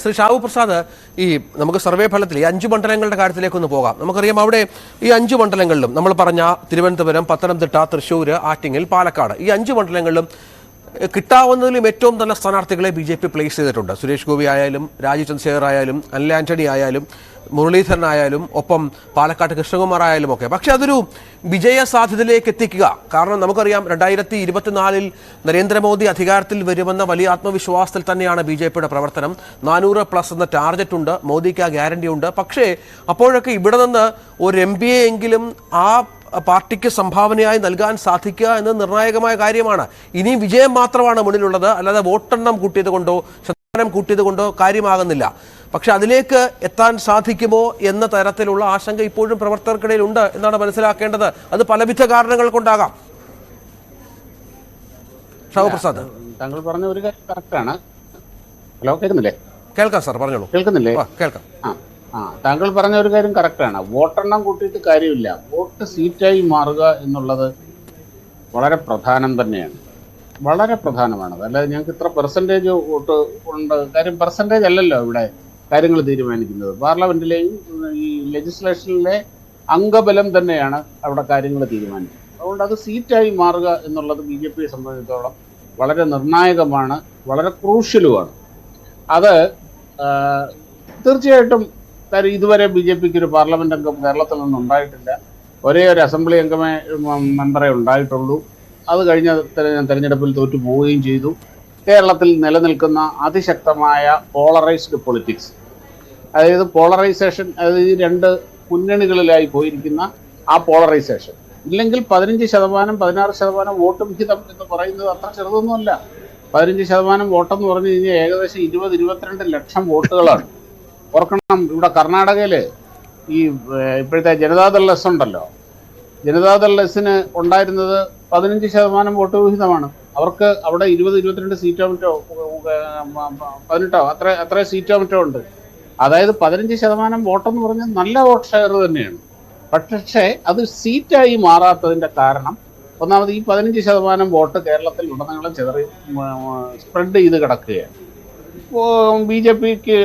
Shri Shao Prasad, ഈ നമുക്ക് survey ഫലത്തിൽ ഈ 5 മണ്ഡലങ്ങളുടെ കാര്യത്തിലേക്കൊന്ന് പോകാം. നമുക്കറിയാം അവിടെ ഈ 5 മണ്ഡലങ്ങളിലും നമ്മൾ പറഞ്ഞ തിരുവനന്തപുരം, പത്തനംതിട്ട, തൃശ്ശൂർ, ആറ്റിങ്ങൽ, പാലക്കാട് ഈ 5 മണ്ഡലങ്ങളിലും കിട്ടാവുന്നതിലും ഏറ്റവും നല്ല സ്ഥാനാർത്ഥികളെ ബി.ജെ.പി. പ്ലേസ് ചെയ്തിട്ടുണ്ട്. സുരേഷ് ഗോപി ആയാലും, രാജീവ് ചന്ദ്രശേഖർ ആയാലും, അനിൽ ആന്റണി ആയാലും, മുരളീധരൻ ആയാലും, ഒപ്പം പാലക്കാട്ട് കൃഷ്ണകുമാർ ആയാലും ഒക്കെ. പക്ഷെ അതൊരു വിജയ സാധ്യതയിലേക്ക് എത്തിക്കുക. കാരണം നമുക്കറിയാം 2024 നരേന്ദ്രമോദി അധികാരത്തിൽ വരുമെന്ന വലിയ ആത്മവിശ്വാസത്തിൽ തന്നെയാണ് ബി.ജെ.പിയുടെ പ്രവർത്തനം. 400+ എന്ന ടാർഗറ്റ് ഉണ്ട്, മോദിക്ക് ആ ഗ്യാരണ്ടി ഉണ്ട്. പക്ഷേ അപ്പോഴൊക്കെ ഇവിടെ നിന്ന് ഒരു MPA എങ്കിലും ആ പാർട്ടിക്ക് സംഭാവനയായി നൽകാൻ സാധിക്കുക എന്നത് നിർണായകമായ കാര്യമാണ്. ഇനി വിജയം മാത്രമാണ് മുന്നിലുള്ളത്, അല്ലാതെ വോട്ടെണ്ണം കൂട്ടിയത് കൊണ്ടോ ശതമാനം കൂട്ടിയത് കൊണ്ടോ കാര്യമാകുന്നില്ല. പക്ഷെ അതിലേക്ക് എത്താൻ സാധിക്കുമോ എന്ന തരത്തിലുള്ള ആശങ്ക ഇപ്പോഴും പ്രവർത്തകർക്കിടയിൽ ഉണ്ട് എന്നാണ് മനസ്സിലാക്കേണ്ടത്. അത് പലവിധ കാരണങ്ങൾ കൊണ്ടാകാം. ഷാവു പ്രസാദ്, താങ്കൾ പറഞ്ഞ ഒരു കാര്യം കറക്റ്റാണ്. ഹലോ, കേൾക്കുന്നില്ലേ? കേൾക്കാം സാർ, പറഞ്ഞോളൂ. കേൾക്കുന്നില്ലേ? കേൾക്കാം. താങ്കൾ പറഞ്ഞ ഒരു കാര്യം കറക്റ്റാണ്. വോട്ടെണ്ണം കൂട്ടിയിട്ട് കാര്യമില്ല, വോട്ട് സീറ്റായി മാറുക എന്നുള്ളത് വളരെ പ്രധാനം തന്നെയാണ്, വളരെ പ്രധാനമാണ്. അല്ലാതെ ഞങ്ങൾക്ക് ഇത്ര പെർസെൻറ്റേജ് വോട്ട് ഉണ്ട്, കാര്യം പെർസെൻറ്റേജ് അല്ലല്ലോ ഇവിടെ കാര്യങ്ങൾ തീരുമാനിക്കുന്നത്. പാർലമെന്റിലെയും ഈ ലെജിസ്ലേഷനിലെ അംഗബലം തന്നെയാണ് അവിടെ കാര്യങ്ങൾ തീരുമാനിക്കുന്നത്. അതുകൊണ്ട് അത് സീറ്റായി മാറുക എന്നുള്ളത് ബി.ജെ.പിയെ സംബന്ധിച്ചിടത്തോളം വളരെ നിർണായകമാണ്, വളരെ ക്രൂഷ്യലുമാണ്. അത് തീർച്ചയായിട്ടും കാര്യം ഇതുവരെ ബി.ജെ.പിക്ക് ഒരു പാർലമെന്റ് അംഗം കേരളത്തിൽ നിന്നും ഉണ്ടായിട്ടില്ല. ഒരേ ഒരു അസംബ്ലി മെമ്പറേ ഉണ്ടായിട്ടുള്ളൂ. അത് കഴിഞ്ഞ തെരഞ്ഞെടുപ്പിൽ തോറ്റു പോവുകയും ചെയ്തു. കേരളത്തിൽ നിലനിൽക്കുന്ന അതിശക്തമായ പോളറൈസ്ഡ് പൊളിറ്റിക്സ്, അതായത് പോളറൈസേഷൻ, അതായത് ഈ 2 മുന്നണികളിലായി പോയിരിക്കുന്ന ആ പോളറൈസേഷൻ, ഇല്ലെങ്കിൽ 15%, 16% വോട്ട് വിഹിതം എന്ന് പറയുന്നത് അത്ര ചെറുതൊന്നുമല്ല. 15% വോട്ടെന്ന് പറഞ്ഞു കഴിഞ്ഞാൽ ഏകദേശം 20-22 ലക്ഷം വോട്ടുകളാണ്. ഓർക്കണം, ഇവിടെ കർണാടകയിൽ ഈ ഇപ്പോഴത്തെ ജനതാദൾ എസ് ഉണ്ടല്ലോ, ജനതാദൾ എസിന് ഉണ്ടായിരുന്നത് 15% വോട്ട് വിഹിതമാണ്. അവർക്ക് അവിടെ 20-22 സീറ്റോ മറ്റോ 18 അത്ര സീറ്റോ മറ്റോ ഉണ്ട്. അതായത് 15% വോട്ടെന്ന് പറഞ്ഞാൽ നല്ല വോട്ട് ഷെയർ തന്നെയാണ്. പക്ഷേ അത് സീറ്റായി മാറാത്തതിൻ്റെ കാരണം ഒന്നാമത് ഈ 15% വോട്ട് കേരളത്തിൽ ഉടനീളം സ്പ്രെഡ് ചെയ്ത് കിടക്കുകയാണ്. ബി.ജെ.പിക്ക്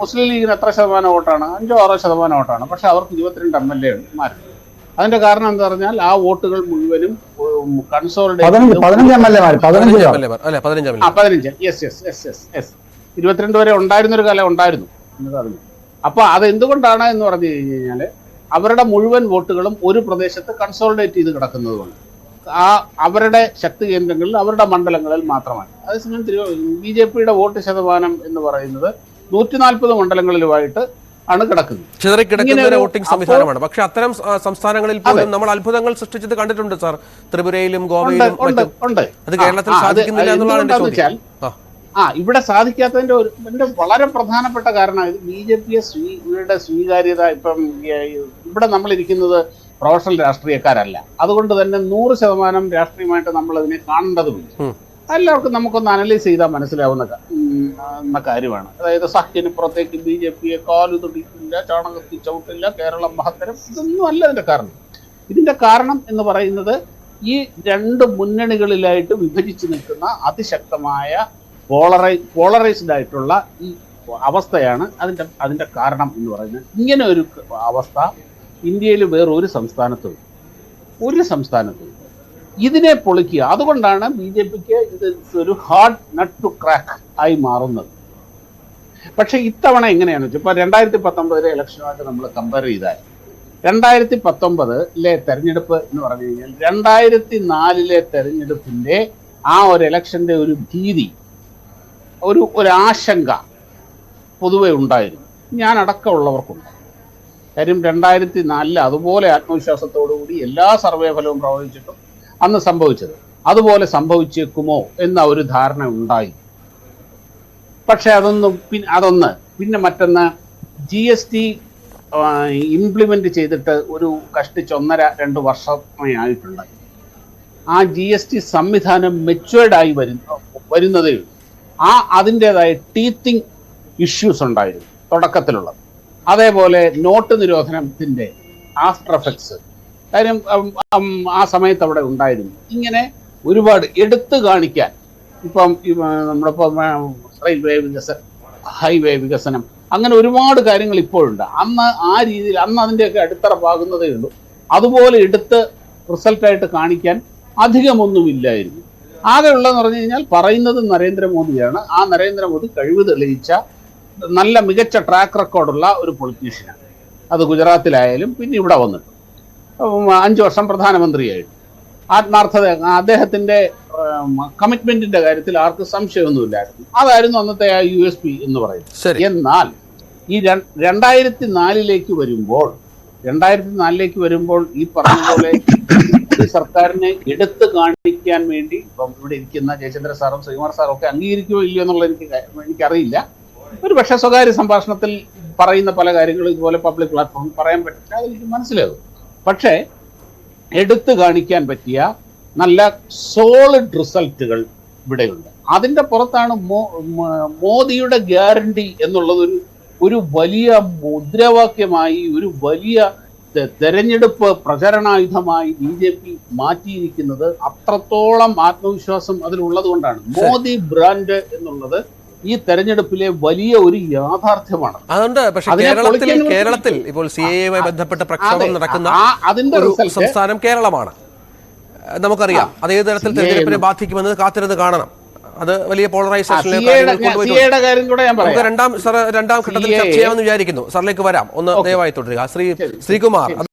മുസ്ലിം ലീഗിന് എത്ര ശതമാനം വോട്ടാണ്? 5-6% വോട്ടാണ്. പക്ഷെ അവർക്ക് 22 MLA മാറി. അതിന്റെ കാരണം എന്താ പറഞ്ഞാൽ ആ വോട്ടുകൾ മുഴുവനും കൺസോളിഡേറ്റ് 22 വരെ ഉണ്ടായിരുന്നൊരു കാലം ഉണ്ടായിരുന്നു എന്ന് പറഞ്ഞു. അപ്പൊ അതെന്തുകൊണ്ടാണ് എന്ന് പറഞ്ഞു കഴിഞ്ഞാല് അവരുടെ മുഴുവൻ വോട്ടുകളും ഒരു പ്രദേശത്ത് കൺസോളിഡേറ്റ് ചെയ്ത് കിടക്കുന്നതുകൊണ്ട് അവരുടെ ശക്തി കേന്ദ്രങ്ങളിൽ, അവരുടെ മണ്ഡലങ്ങളിൽ മാത്രമാണ്. അതേസമയം ബി.ജെ.പിയുടെ വോട്ട് ശതമാനം എന്ന് പറയുന്നത് 140 മണ്ഡലങ്ങളിലുമായിട്ട് ആണ് കിടക്കുന്നത്, ചിതറിക്കിടക്കുന്ന വോട്ടിംഗ് സംവിധാനമാണ്. പക്ഷെ അത്തരം സംസ്ഥാനങ്ങളിൽ പോലും നമ്മൾ അത്ഭുതങ്ങൾ സൃഷ്ടിച്ചത് കണ്ടിട്ടുണ്ട് സാർ. ത്രിപുരയിലും ഗോവയിലും അത് കേരളത്തിൽ സാധിക്കുന്നില്ല എന്നുള്ളതാണ്. ഇവിടെ സാധിക്കാത്തതിന്റെ വളരെ പ്രധാനപ്പെട്ട കാരണം ബി.ജെ.പിയുടെ സ്വീകാര്യത. ഇപ്പം ഇവിടെ നമ്മളിരിക്കുന്നത് പ്രൊഫഷണൽ രാഷ്ട്രീയക്കാരല്ല, അതുകൊണ്ട് തന്നെ 100% രാഷ്ട്രീയമായിട്ട് നമ്മൾ അതിനെ കാണേണ്ടതുണ്ട്. എല്ലാവർക്കും നമുക്കൊന്ന് അനലൈസ് ചെയ്താൽ മനസ്സിലാവുന്ന കാര്യമാണ്. അതായത് സഖ്യന് പുറത്തേക്ക് ബി.ജെ.പിയെ കാലു തൊടിക്കില്ല, ചാണകത്തിൽ ചവിട്ടില്ല, കേരളം മഹത്തരം, ഇതൊന്നും അല്ല ഇതിന്റെ കാരണം. ഇതിന്റെ കാരണം എന്ന് പറയുന്നത് ഈ 2 മുന്നണികളിലായിട്ട് വിഭജിച്ച് നിൽക്കുന്ന അതിശക്തമായ പോളറൈസ്ഡ് ആയിട്ടുള്ള ഈ അവസ്ഥയാണ് അതിന്റെ കാരണം എന്ന് പറയുന്നത്. ഇങ്ങനെ ഒരു അവസ്ഥ ഇന്ത്യയിൽ വേറൊരു സംസ്ഥാനത്തും ഇതിനെ പൊളിക്കുക. അതുകൊണ്ടാണ് ബി.ജെ.പിക്ക് ഇത് ഒരു ഹാർഡ് നട്ട് ടു ക്രാക്ക് ആയി മാറുന്നത്. പക്ഷെ ഇത്തവണ എങ്ങനെയാണെന്ന് വെച്ചാൽ, ഇപ്പോൾ 2019 ഇലക്ഷനുമായിട്ട് നമ്മൾ കമ്പയർ ചെയ്താൽ 2019 തെരഞ്ഞെടുപ്പ് എന്ന് പറഞ്ഞു കഴിഞ്ഞാൽ 2004 തെരഞ്ഞെടുപ്പിന്റെ ആ ഒരു ഇലക്ഷന്റെ ഒരു ഭീതി, ഒരു ആശങ്ക പൊതുവെ ഉണ്ടായിരുന്നു, ഞാൻ അടക്കമുള്ളവർക്കുണ്ട്. കാര്യം 2004 അതുപോലെ ആത്മവിശ്വാസത്തോടുകൂടി എല്ലാ സർവേ ഫലവും പ്രവചിച്ചിട്ടും അന്ന് സംഭവിച്ചത് അതുപോലെ സംഭവിച്ചേക്കുമോ എന്ന ഒരു ധാരണ ഉണ്ടായി. പക്ഷെ പിന്നെ മറ്റൊന്ന് GST ഇംപ്ലിമെന്റ് ചെയ്തിട്ട് ഒരു കഷ്ടിച്ച് 1.5-2 വർഷമേ ആയിട്ടുണ്ട്. ആ GST സംവിധാനം മെച്വേർഡായി വരുന്നതേ ഉള്ളൂ. അതിൻ്റെതായ ടീത്തിങ് ഇഷ്യൂസ് ഉണ്ടായിരുന്നു തുടക്കത്തിലുള്ളത്. അതേപോലെ നോട്ട് നിരോധനത്തിൻ്റെ ആഫ്റ്റർ എഫക്ട്സ്, കാര്യം ആ സമയത്ത് അവിടെ ഉണ്ടായിരുന്നു. ഇങ്ങനെ ഒരുപാട് എടുത്തു കാണിക്കാൻ ഇപ്പം നമ്മളിപ്പോൾ റെയിൽവേ വികസനം, ഹൈവേ വികസനം, അങ്ങനെ ഒരുപാട് കാര്യങ്ങൾ ഇപ്പോഴുണ്ട്. അന്ന് ആ രീതിയിൽ അന്ന് അതിൻ്റെയൊക്കെ അടിത്തറ പാകുന്നതേ ഉള്ളൂ. അതുപോലെ എടുത്ത് റിസൾട്ടായിട്ട് കാണിക്കാൻ അധികമൊന്നുമില്ലായിരുന്നു. ആകെ ഉള്ളതെന്ന് പറഞ്ഞു കഴിഞ്ഞാൽ പറയുന്നത് നരേന്ദ്രമോദിയാണ്. ആ നരേന്ദ്രമോദി കഴിവ് തെളിയിച്ച നല്ല മികച്ച ട്രാക്ക് റെക്കോർഡുള്ള ഒരു പൊളിറ്റീഷ്യനാണ്. അത് ഗുജറാത്തിലായാലും പിന്നെ ഇവിടെ വന്നിട്ട് 5 വർഷം പ്രധാനമന്ത്രിയായിട്ട് ആത്മാർത്ഥത, അദ്ദേഹത്തിൻ്റെ കമ്മിറ്റ്മെന്റിന്റെ കാര്യത്തിൽ ആർക്കും സംശയമൊന്നുമില്ലായിരുന്നു. അതായിരുന്നു അന്നത്തെ ആ USP എന്ന് പറയുന്നത്. എന്നാൽ ഈ 2004 വരുമ്പോൾ ഈ പറഞ്ഞ പോലെ ഈ സർക്കാരിനെ എടുത്തു കാണിക്കാൻ വേണ്ടി ഇപ്പം ഇവിടെ ഇരിക്കുന്ന ജയചന്ദ്ര സാറും ശ്രീകുമാർ സാറും ഒക്കെ അംഗീകരിക്കുമോ ഇല്ലയോ എന്നുള്ളത് എനിക്കറിയില്ല. ഒരു പക്ഷേ സ്വകാര്യ സംഭാഷണത്തിൽ പറയുന്ന പല കാര്യങ്ങളും ഇതുപോലെ പബ്ലിക് പ്ലാറ്റ്ഫോമിൽ പറയാൻ പറ്റില്ല, അതെനിക്ക് മനസ്സിലാകും. പക്ഷേ എടുത്തു കാണിക്കാൻ പറ്റിയ നല്ല സോളിഡ് റിസൾട്ടുകൾ ഇവിടെയുണ്ട്. അതിൻ്റെ പുറത്താണ് മോദിയുടെ ഗ്യാരണ്ടി എന്നുള്ളത് ഒരു വലിയ മുദ്രാവാക്യമായി, ഒരു വലിയ തെരഞ്ഞെടുപ്പ് പ്രചരണായുധമായി BJP മാറ്റിയിരിക്കുന്നത്. അത്രത്തോളം ആത്മവിശ്വാസം അതിലുള്ളത് കൊണ്ടാണ്. മോദി ബ്രാൻഡ് എന്നുള്ളത് ഈ തെരഞ്ഞെടുപ്പിലെ വലിയ ഒരു യാഥാർത്ഥ്യമാണ്. അതുകൊണ്ട് പക്ഷേ കേരളത്തിൽ ഇപ്പോൾ CAA ബന്ധപ്പെട്ട പ്രക്ഷോഭം നടക്കുന്ന അതിന്റെ സംസ്ഥാനം കേരളമാണ്. നമുക്കറിയാം അത് ഏത് തരത്തിൽ തെരഞ്ഞെടുപ്പിനെ ബാധിക്കുമെന്നത് കാത്തിരുന്ന് കാണണം. അത് വലിയ പോളറൈസേഷനിലേക്ക് രണ്ടാം ഘട്ടത്തിൽ ചർച്ച ചെയ്യാമെന്ന് വിചാരിക്കുന്നു. സാറിലേക്ക് വരാം. ഒന്ന് ദയവായി തുടരുക. ശ്രീകുമാർ.